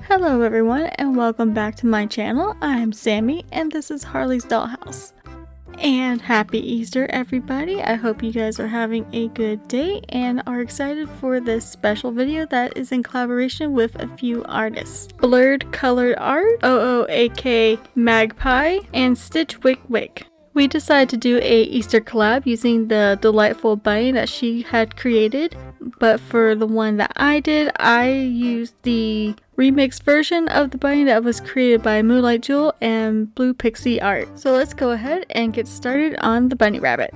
Hello everyone and welcome back to my channel. I'm Sammy and this is Harley's Dollhouse. And happy Easter everybody. I hope you guys are having a good day and are excited for this special video that is in collaboration with a few artists. Blurred Colored Art, OOAK Magpie, and Stitch Wick Wick. We decided to do a Easter collab using the delightful bunny that she had created, but for the one that I did, I used the remixed version of the bunny that was created by Moonlight Jewel and Blue Pixie Art. So let's go ahead and get started on the bunny rabbit.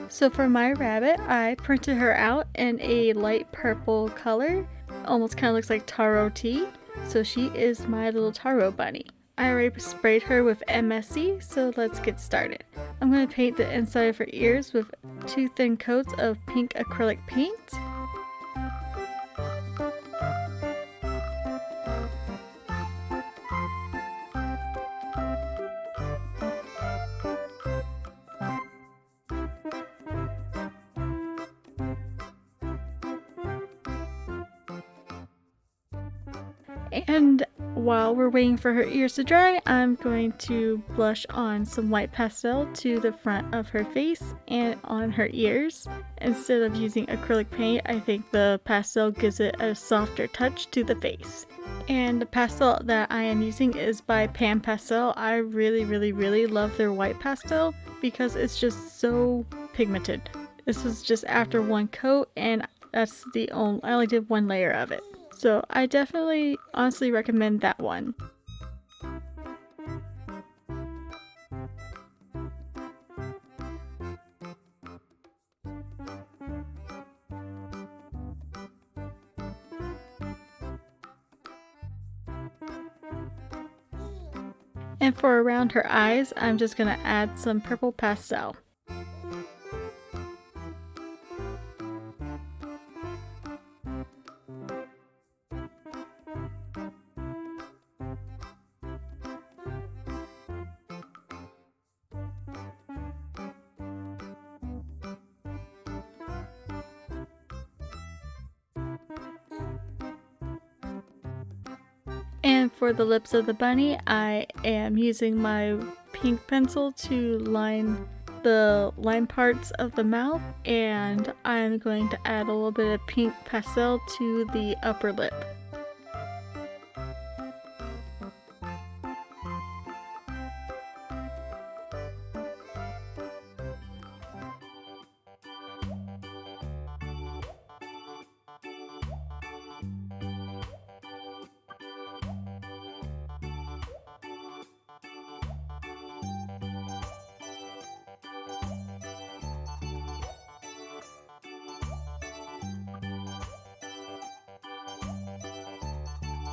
So for my rabbit, I printed her out in a light purple color, almost kind of looks like taro tea. So she is my little taro bunny. I already sprayed her with MSC, so let's get started. I'm going to paint the inside of her ears with 2 thin coats of pink acrylic paint. And while we're waiting for her ears to dry, I'm going to blush on some white pastel to the front of her face and on her ears. Instead of using acrylic paint, I think the pastel gives it a softer touch to the face. And the pastel that I am using is by Pan Pastel. I really love their white pastel because it's just so pigmented. This is just after one coat and that's I only did 1 layer of it. So I definitely honestly recommend that one. And for around her eyes, I'm just going to add some purple pastel. And for the lips of the bunny, I am using my pink pencil to line the line parts of the mouth, and I'm going to add a little bit of pink pastel to the upper lip.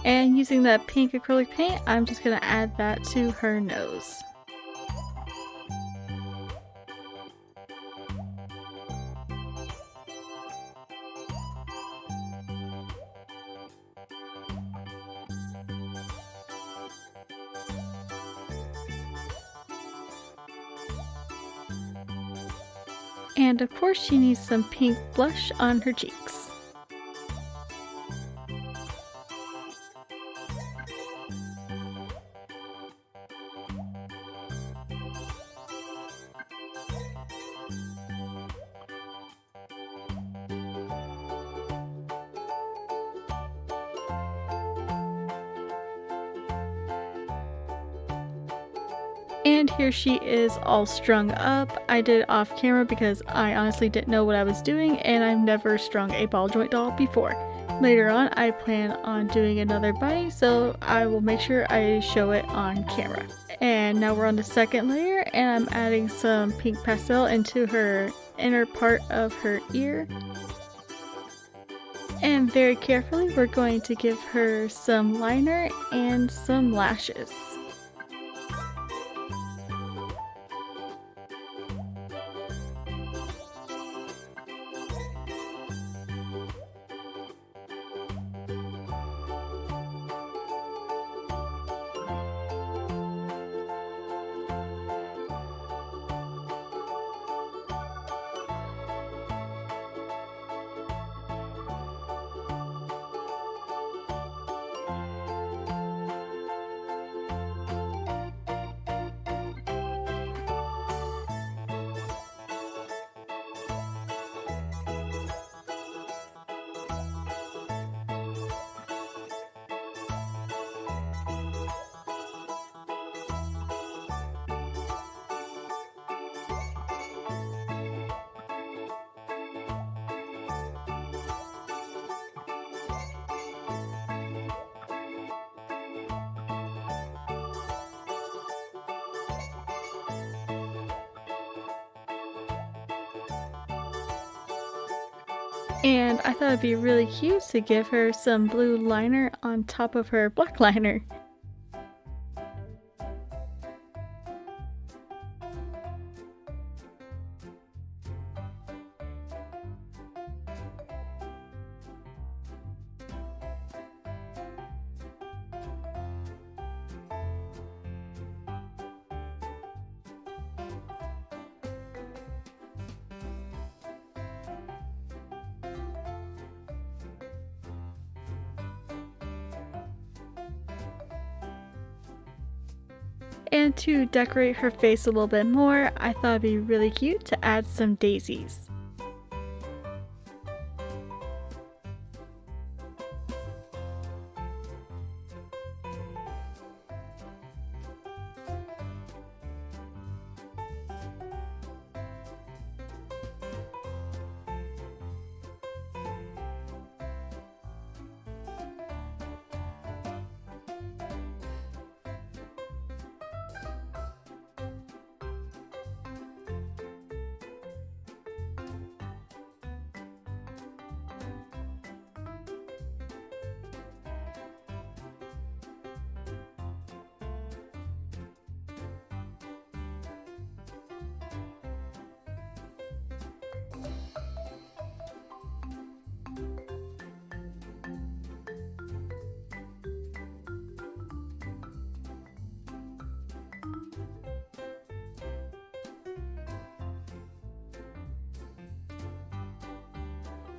And using that pink acrylic paint, I'm just going to add that to her nose. And of course she needs some pink blush on her cheeks. And here she is all strung up. I did it off camera because I honestly didn't know what I was doing and I've never strung a ball joint doll before. Later on I plan on doing another bunny, so I will make sure I show it on camera. And now we're on the second layer and I'm adding some pink pastel into her inner part of her ear. And very carefully we're going to give her some liner and some lashes. And I thought it'd be really cute to give her some blue liner on top of her black liner. And to decorate her face a little bit more, I thought it'd be really cute to add some daisies.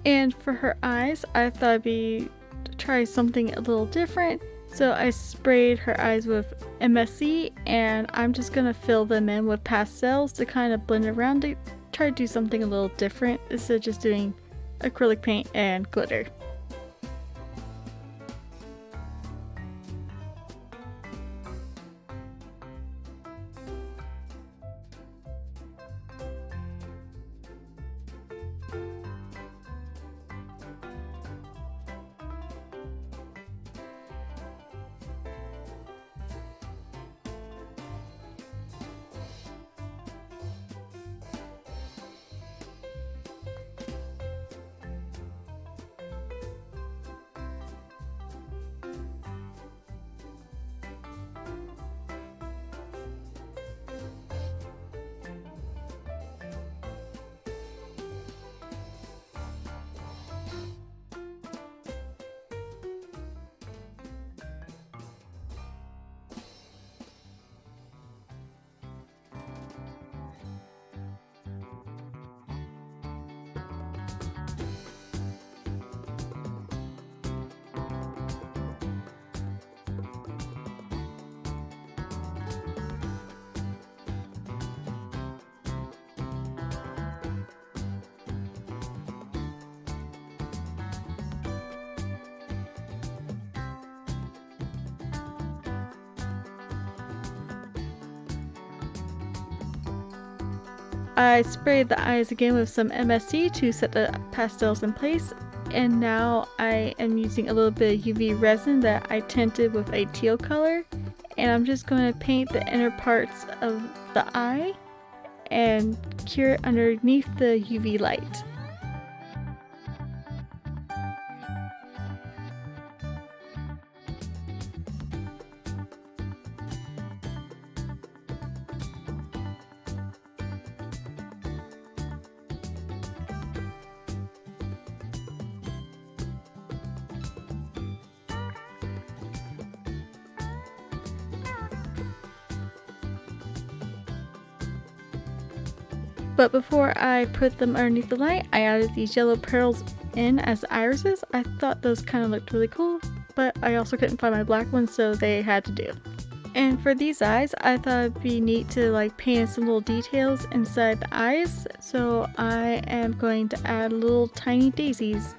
And for her eyes, I thought try something a little different. So I sprayed her eyes with MSC, and I'm just gonna fill them in with pastels to kind of blend around it. Try to do something a little different instead of just doing acrylic paint and glitter. I sprayed the eyes again with some MSC to set the pastels in place, and now I am using a little bit of UV resin that I tinted with a teal color, and I'm just going to paint the inner parts of the eye and cure it underneath the UV light. But before I put them underneath the light, I added these yellow pearls in as irises. I thought those kind of looked really cool, but I also couldn't find my black ones, so they had to do. And for these eyes, I thought it'd be neat to like paint in some little details inside the eyes, so I am going to add little tiny daisies.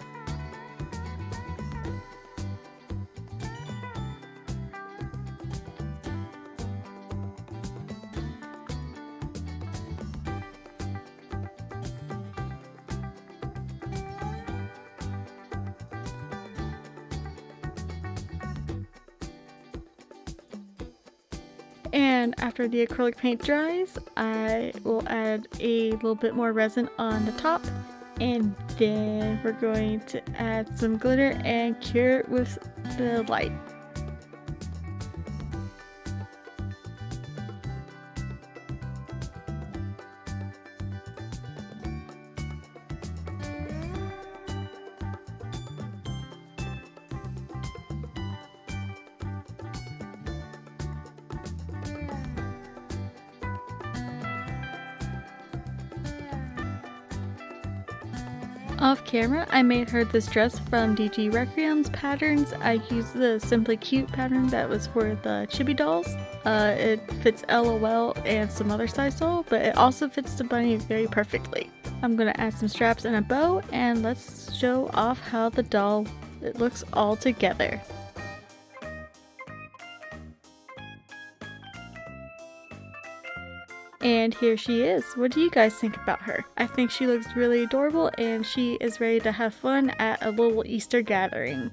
And after the acrylic paint dries, I will add a little bit more resin on the top and Then we're going to add some glitter and cure it with the light. Off camera, I made her this dress from DG Requiem's patterns. I used the Simply Cute pattern that was for the chibi dolls. It fits LOL and some other size doll, but it also fits the bunny very perfectly. I'm gonna add some straps and a bow, and let's show off how the doll looks all together. And here she is. What do you guys think about her? I think she looks really adorable and she is ready to have fun at a little Easter gathering.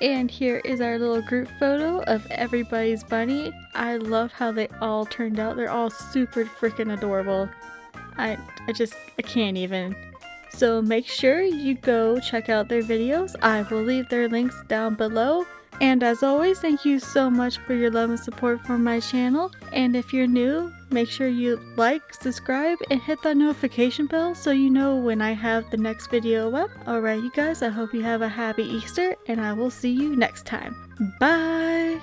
And here is our little group photo of everybody's bunny. I love how they all turned out. They're all super freaking adorable. I can't even. So make sure you go check out their videos. I will leave their links down below. And as always, thank you so much for your love and support for my channel. And if you're new, make sure you like, subscribe, and hit that notification bell so you know when I have the next video up. Alright you guys, I hope you have a happy Easter, and I will see you next time. Bye!